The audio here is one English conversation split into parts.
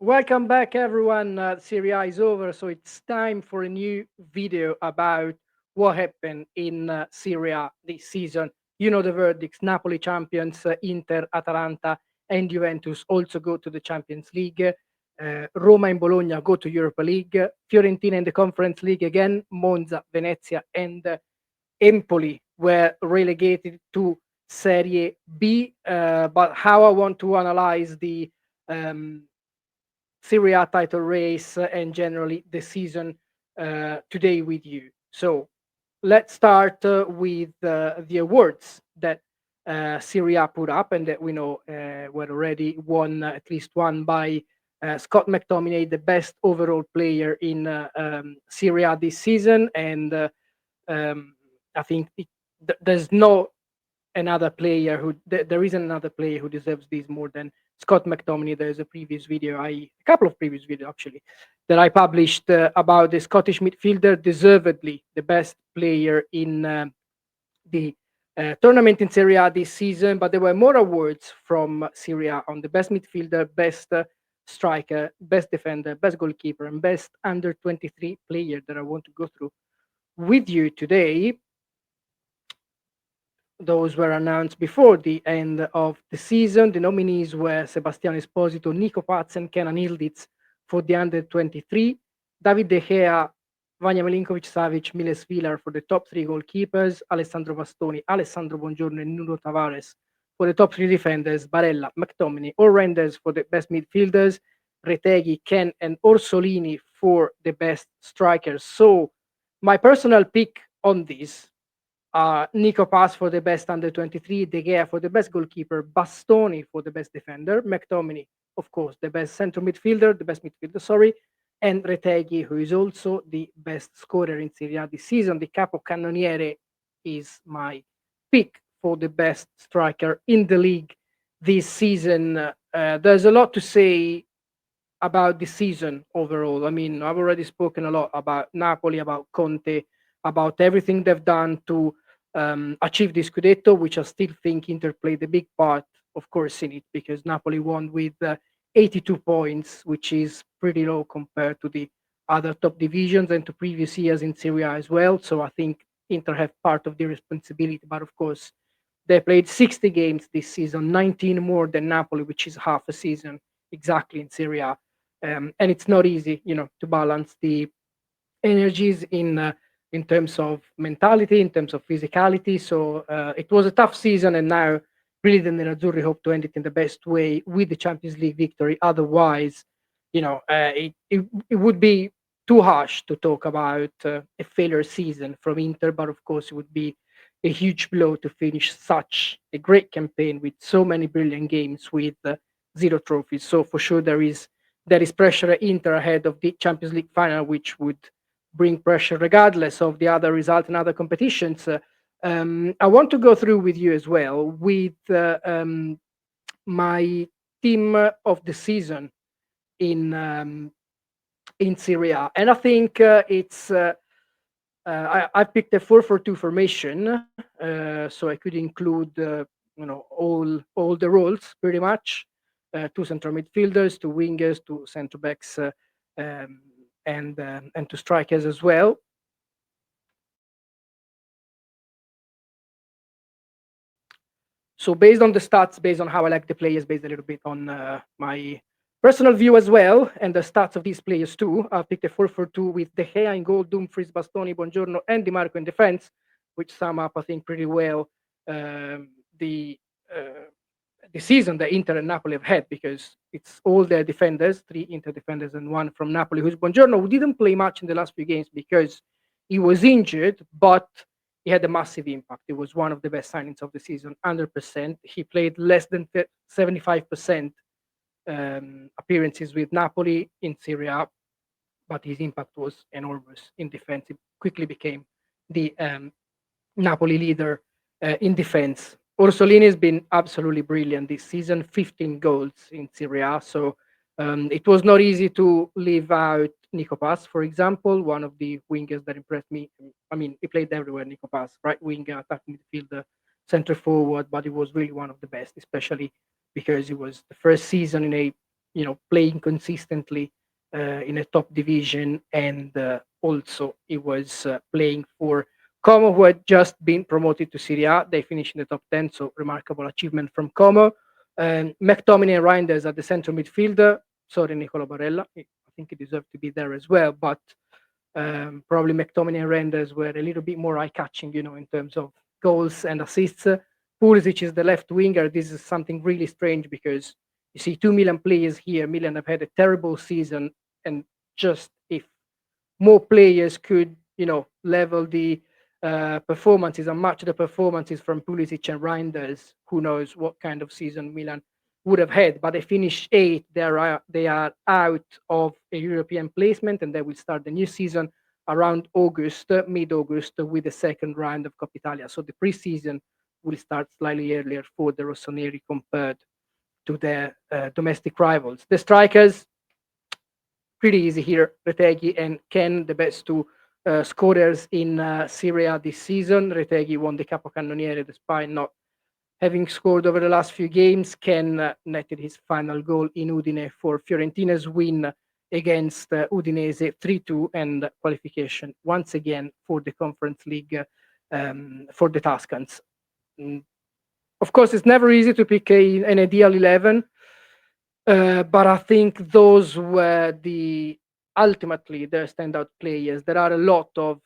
Welcome back, everyone. Serie A is over, so it's time for a new video about what happened in Serie A this season. You know the verdicts: Napoli champions, Inter, Atalanta, and Juventus also go to the Champions League. Roma and Bologna go to Europa League. Fiorentina in the Conference League again. Monza, Venezia, and Empoli were relegated to Serie B. But how I want to analyze the um, Serie A title race and generally the season today with you. So let's start with the awards that Serie A put up and that we know were already won, at least one by Scott McTominay, the best overall player in Serie A this season. And um, I think there's no another player who there isn't another player who deserves this more than Scott McTominay. There's a previous video, a couple of previous videos actually, that I published about the Scottish midfielder, deservedly the best player in the tournament in Serie A this season. But there were more awards from Serie A on the best midfielder, best striker, best defender, best goalkeeper, and best under 23 player that I want to go through with you today. Those were announced before the end of the season. The nominees were Sebastiano Esposito, Nico Paz, and Kenan Ildiz for the under 23, David De Gea, Vanya Milinkovic Savic, Miles Vilar for the top three goalkeepers, Alessandro Bastoni, Alessandro Bongiorno, and Nuno Tavares for the top three defenders, Barella, McTominay, or Renders for the best midfielders, Retegui, Ken, and Orsolini for the best strikers. So, my personal pick on this, Nico Pass for the best under 23, De Gea for the best goalkeeper, Bastoni for the best defender, McTominay, of course, the best central midfielder, the best midfielder, sorry, and Retegui, who is also the best scorer in Serie A this season. The capocannoniere is my pick for the best striker in the league this season. There's a lot to say about the season overall. I mean, I've already spoken a lot about Napoli, about Conte, about everything they've done to achieve the Scudetto, which I still think Inter played a big part, of course, in it, because Napoli won with 82 points, which is pretty low compared to the other top divisions and to previous years in Serie A as well. So I think Inter have part of the responsibility, but of course, they played 60 games this season, 19 more than Napoli, which is half a season exactly in Serie A. And it's not easy, to balance the energies in terms of mentality, in terms of physicality. So it was a tough season, and now really the Nerazzurri hope to end it in the best way with the Champions League victory. Otherwise, it would be too harsh to talk about a failure season from Inter, but of course it would be a huge blow to finish such a great campaign with so many brilliant games with zero trophies. So for sure there is pressure at Inter ahead of the Champions League final, which would bring pressure regardless of the other result in other competitions. I want to go through with you as well with my team of the season in Serie A, and I think it's. I picked a 4-4-2 formation, so I could include all the roles pretty much. Two central midfielders, two wingers, two centre backs, um, and two strikers as well. So based on the stats, based on how I like the players, based a little bit on my personal view as well, and the stats of these players too, I picked a 4-4-2 with De Gea in goal, Dumfries, Bastoni, Bongiorno, and Di Marco in defense, which sum up, I think, pretty well um, the uh, the season that Inter and Napoli have had, because it's all their defenders, three Inter defenders and one from Napoli, who's Bongiorno, who didn't play much in the last few games because he was injured, but he had a massive impact. He was one of the best signings of the season, 100%. He played less than 75% appearances with Napoli in Serie A, but his impact was enormous in defense. He quickly became the Napoli leader in defense. Orsolini has been absolutely brilliant this season, 15 goals in Serie A. So it was not easy to leave out Nico Pass, for example, one of the wingers that impressed me. I mean, he played everywhere, Nico Pass, right winger, attacking midfielder, center forward, but he was really one of the best, especially because it was the first season in a playing consistently in a top division, and also he was playing for Como, who had just been promoted to Serie A. They finished in the top 10, so remarkable achievement from Como. McTominay and Reinders at the central midfielder. Sorry, Nicola Barella. I think he deserved to be there as well, but probably McTominay and Reinders were a little bit more eye-catching, in terms of goals and assists. Pulisic is the left winger. This is something really strange because you see 2 Milan players here. Milan have had a terrible season, and just if more players could, level the performances and match the performances from Pulisic and Reinders, who knows what kind of season Milan would have had. But they finished eighth. They are out of a European placement, and they will start the new season around August, mid-August, with the second round of Coppa Italia. So the preseason will start slightly earlier for the Rossoneri compared to their domestic rivals. The strikers, pretty easy here. Retegui and Ken, the best two scorers in Serie A this season. Retegui won the Capocannoniere despite not having scored over the last few games. Ken netted his final goal in Udine for Fiorentina's win against Udinese 3-2, and qualification once again for the Conference League for the Tuscans. Mm, Of course, it's never easy to pick an ideal 11. But I think those were ultimately their standout players. There are a lot of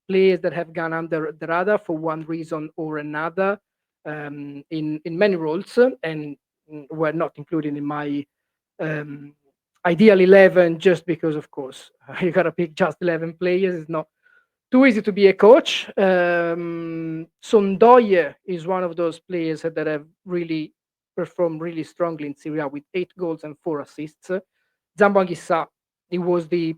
players that have gone under the radar for one reason or another, in many roles, and were not included in my um, ideal 11, just because, of course, you gotta pick just 11 players. It's not too easy to be a coach. Sondoye is one of those players that have really performed really strongly in Serie A with 8 goals and 4 assists. Zambo Anguissa, he was the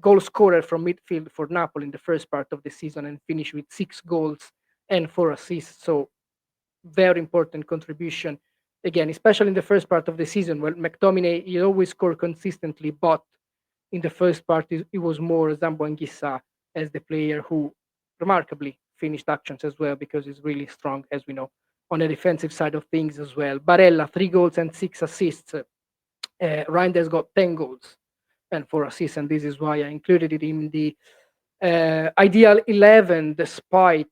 goal scorer from midfield for Napoli in the first part of the season and finished with 6 goals and 4 assists. So very important contribution again, especially in the first part of the season. Well, McTominay, he always scored consistently, but in the first part, it was more Zambo Anguissa as the player who remarkably finished actions as well, because he's really strong, as we know, on the defensive side of things as well. Barella, 3 goals and 6 assists. Reinders got 10 goals and 4 assists, and this is why I included it in the ideal 11, despite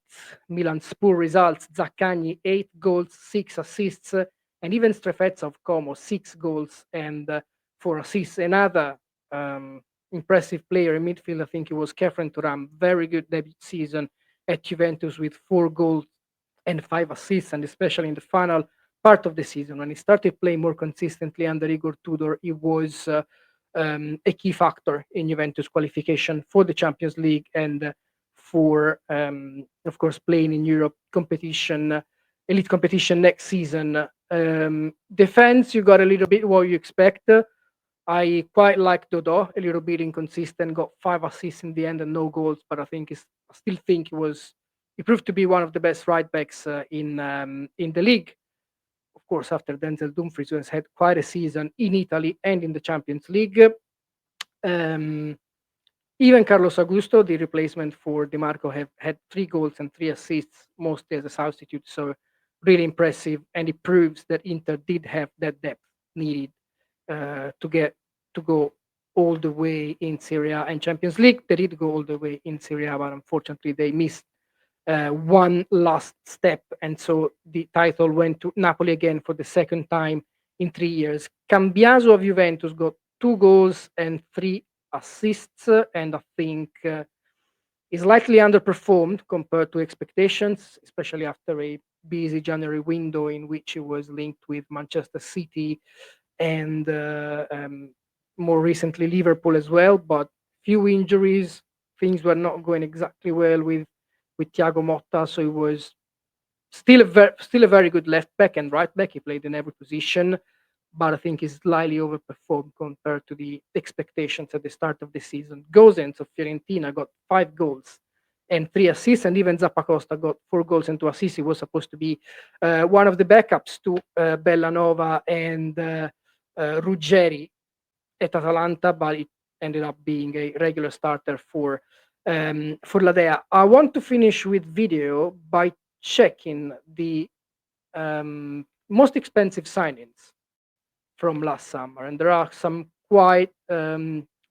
Milan's poor results. Zaccagni, 8 goals, 6 assists, and even Strefezza of Como, 6 goals and 4 assists. Another impressive player in midfield, I think it was Kefren Turam. Very good debut season at Juventus with 4 goals and 5 assists, and especially in the final part of the season when he started playing more consistently under Igor Tudor, he was a key factor in Juventus qualification for the Champions League, and for, of course, playing in Europe competition, elite competition next season. Defense, you got a little bit what you expect. I quite like Dodo, a little bit inconsistent, got 5 assists in the end and no goals, but I still think he proved to be one of the best right backs in the league. Of course, after Denzel Dumfries, who has had quite a season in Italy and in the Champions League. Um, Even Carlos Augusto, the replacement for Di Marco, have had 3 goals and 3 assists, mostly as a substitute. So really impressive, and it proves that Inter did have that depth needed to go all the way in Serie A and Champions League. They did go all the way in Serie A, but unfortunately they missed one last step, and so the title went to Napoli again for the second time in 3 years. Cambiaso of Juventus got 2 goals and 3 assists, and I think is likely underperformed compared to expectations, especially after a busy January window in which he was linked with Manchester City and more recently Liverpool as well. But few injuries, things were not going exactly well with Thiago Motta, so he was still a very good left back and right back. He played in every position, but I think he's slightly overperformed compared to the expectations at the start of the season. Gosens of Fiorentina got 5 goals and 3 assists, and even Zappacosta got 4 goals and 2 assists. He was supposed to be one of the backups to Bellanova and Ruggeri at Atalanta, but it ended up being a regular starter for Ladea. I want to finish with video by checking the most expensive signings from last summer, and there are some quite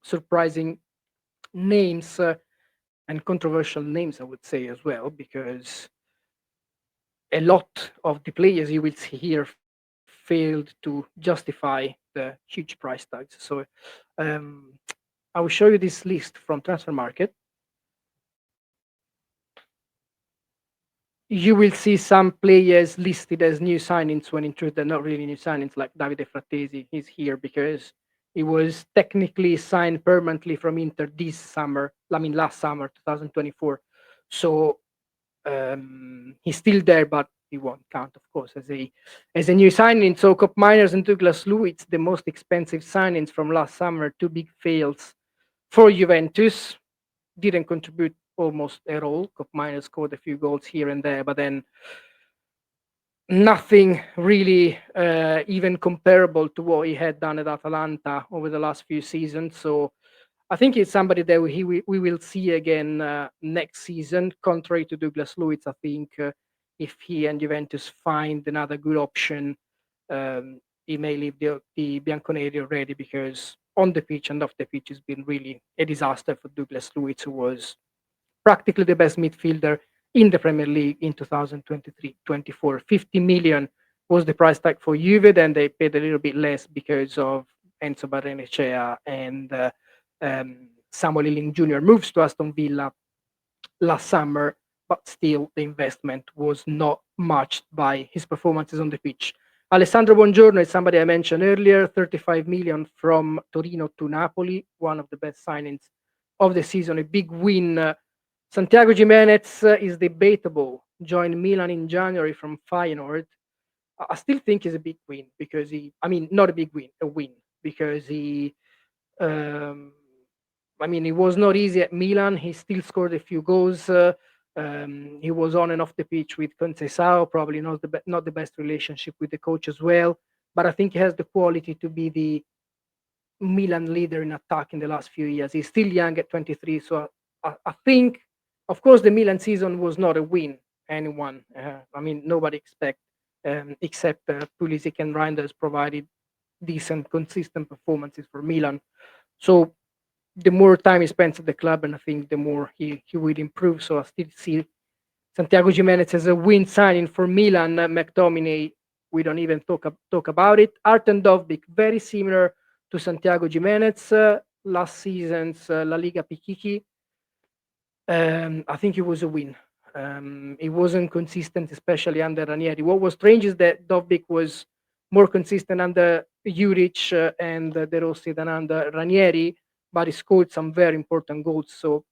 surprising names and controversial names, I would say as well, because a lot of the players you will see here failed to justify the huge price tags. So um, I will show you this list from Transfer Market. You will see some players listed as new signings when in truth they're not really new signings, like Davide Frattesi. He's here because he was technically signed permanently from Inter this summer, I mean last summer, 2024. So he's still there, but he won't count, of course, as a new signing. So Cop Miners and Douglas Luiz, the most expensive signings from last summer, two big fails for Juventus. Didn't contribute almost at all. Cop Miners scored a few goals here and there, but then nothing really even comparable to what he had done at Atalanta over the last few seasons. So I think it's somebody that we will see again next season. Contrary to Douglas Luiz, I think if he and Juventus find another good option, he may leave the Bianconeri already, because on the pitch and off the pitch has been really a disaster for Douglas Luiz, who was practically the best midfielder in the Premier League in 2023-24. 50 million was the price tag for Juve, and they paid a little bit less because of Enzo Barrenechea and Samuel Ealing Jr. moves to Aston Villa last summer, but still the investment was not matched by his performances on the pitch. Alessandro Buongiorno is somebody I mentioned earlier, 35 million from Torino to Napoli, one of the best signings of the season, a big win. Santiago Gimenez is debatable, joined Milan in January from Feyenoord. I still think it's a big win because I mean, not a big win, a win, because um, it was not easy at Milan. He still scored a few goals. He was on and off the pitch with Conceição, probably not the best relationship with the coach as well. But I think he has the quality to be the Milan leader in attack in the last few years. He's still young at 23, so I think, of course, the Milan season was not a win. Anyone, nobody except Pulisic and Reinders provided decent, consistent performances for Milan. So the more time he spends at the club, and I think the more he will improve. So I still see Santiago Gimenez as a win signing for Milan. McTominay, we don't even talk about it. Artem Dovbyk, very similar to Santiago Gimenez, last season's La Liga Pichichi. I think it was a win. It wasn't consistent, especially under Ranieri. What was strange is that Dovbyk was more consistent under Juric and De Rossi than under Ranieri, but he scored some very important goals. So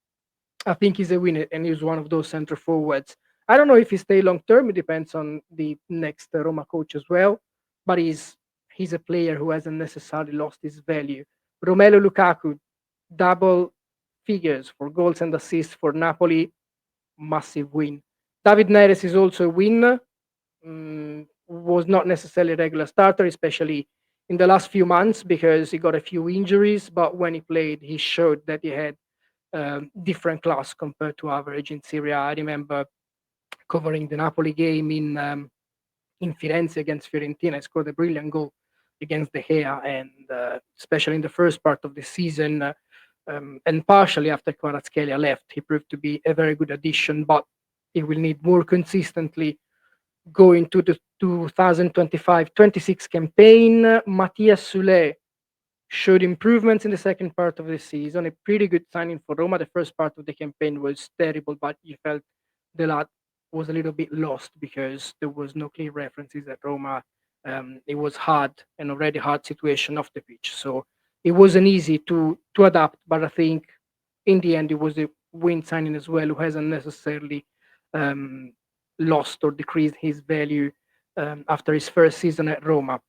I think he's a winner, and he's one of those center forwards. I don't know if he stay long term. It depends on the next Roma coach as well. But he's a player who hasn't necessarily lost his value. Romelu Lukaku, double figures for goals and assists for Napoli, massive win. David Neres is also a win. Was not necessarily a regular starter, especially in the last few months, because he got a few injuries. But when he played, he showed that he had different class compared to average in Serie A. I remember covering the Napoli game in Firenze against Fiorentina. I scored a brilliant goal against De Gea, and especially in the first part of the season, and partially after Kvaratskhelia left, he proved to be a very good addition, but he will need more consistently going to the 2025-26 campaign. Matthias Sule showed improvements in the second part of the season, a pretty good signing for Roma. The first part of the campaign was terrible, but you felt the lad was a little bit lost because there was no clear references at Roma. It was hard, an already hard situation off the pitch, so it wasn't easy to adapt. But I think in the end, it was a win signing as well, who hasn't necessarily um, lost or decreased his value after his first season at Roma.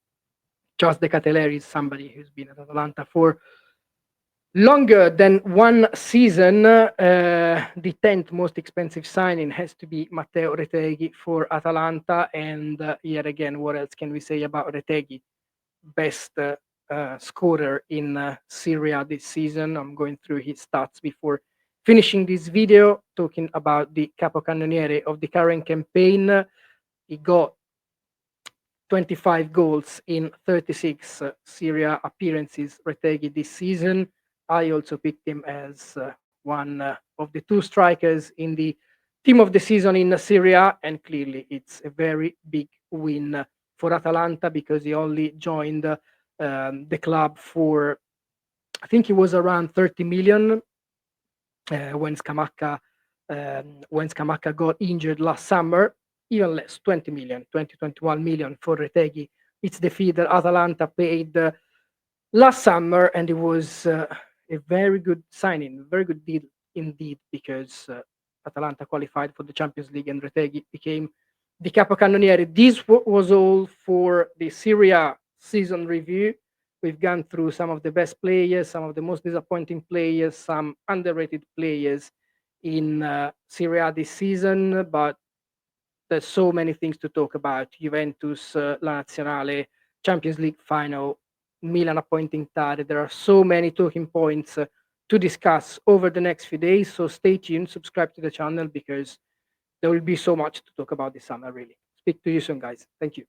Charles De Catelleri is somebody who's been at Atalanta for longer than one season. The 10th most expensive signing has to be Matteo Retegui for Atalanta. And yet again, what else can we say about Retegui? Best scorer in Serie A this season. I'm going through his stats before finishing this video, talking about the capocannoniere of the current campaign. He got 25 goals in 36 Serie A appearances, Retegui, this season. I also picked him as one of the two strikers in the team of the season in Serie A, and clearly it's a very big win for Atalanta because he only joined the club for, I think it was around 30 million when Scamacca got injured last summer, even less, 20 million, 20, 21 million for Retegui. It's the fee that Atalanta paid last summer, and it was a very good signing, very good deal indeed, because Atalanta qualified for the Champions League and Retegui became the capocannoniere. This was all for the Serie A season review. We've gone through some of the best players, some of the most disappointing players, some underrated players in Serie A this season, but there's so many things to talk about. Juventus, La Nazionale, Champions League final, Milan appointing Tare. There are so many talking points to discuss over the next few days. So stay tuned, subscribe to the channel because there will be so much to talk about this summer, really. Speak to you soon, guys. Thank you.